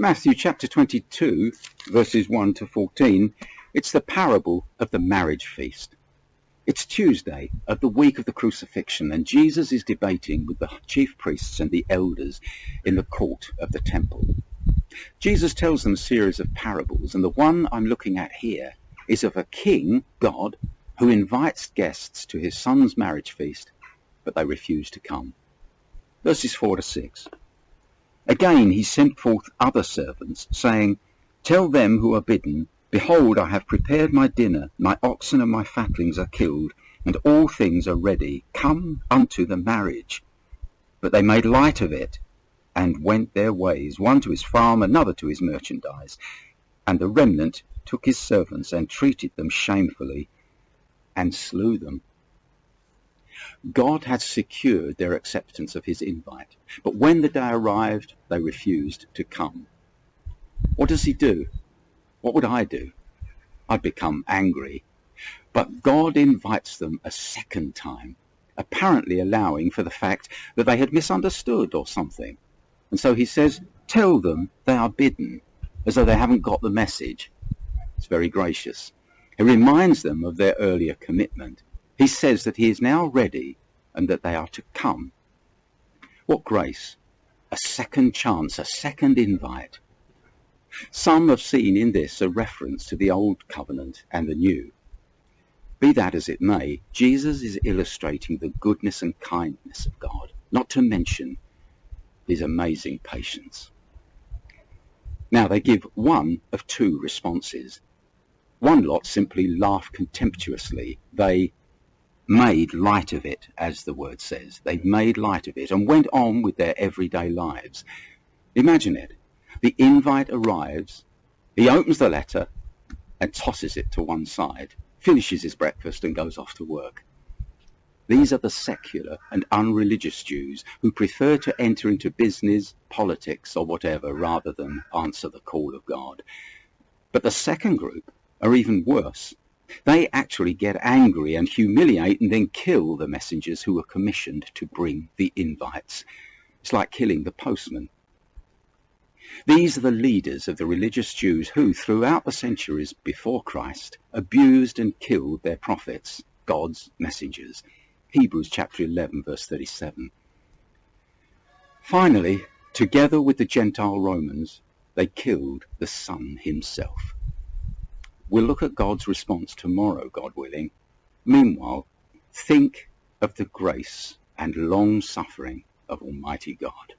Matthew chapter 22, verses 1 to 14, it's the parable of the marriage feast. It's Tuesday of the week of the crucifixion, and Jesus is debating with the chief priests and the elders in the court of the temple. Jesus tells them a series of parables, and the one I'm looking at here is of a king, God, who invites guests to his son's marriage feast, but they refuse to come. Verses 4 to 6. Again he sent forth other servants, saying, Tell them who are bidden, Behold, I have prepared my dinner, my oxen and my fatlings are killed, and all things are ready. Come unto the marriage. But they made light of it, and went their ways, one to his farm, another to his merchandise. And the remnant took his servants, and treated them shamefully, and slew them. God had secured their acceptance of his invite, but when the day arrived, they refused to come. What does he do? What would I do? I'd become angry. But God invites them a second time, apparently allowing for the fact that they had misunderstood or something. And so he says, tell them they are bidden, as though they haven't got the message. It's very gracious. He reminds them of their earlier commitment. He says that he is now ready and that they are to come. What grace! A second chance, a second invite. Some have seen in this a reference to the old covenant and the new. Be that as it may, Jesus is illustrating the goodness and kindness of God, not to mention his amazing patience. Now they give one of two responses. One lot simply laugh contemptuously. They made light of it, as the word says. They made light of it and went on with their everyday lives. Imagine it. The invite arrives, he opens the letter and tosses it to one side, finishes his breakfast and goes off to work. These are the secular and unreligious Jews who prefer to enter into business, politics or whatever rather than answer the call of God. But the second group are even worse. They actually get angry and humiliate and then kill the messengers who are commissioned to bring the invites. It's like killing the postman. These are the leaders of the religious Jews who, throughout the centuries before Christ, abused and killed their prophets, God's messengers. Hebrews chapter 11, verse 37. Finally, together with the Gentile Romans, they killed the Son himself. We'll look at God's response tomorrow, God willing. Meanwhile, think of the grace and long suffering of Almighty God.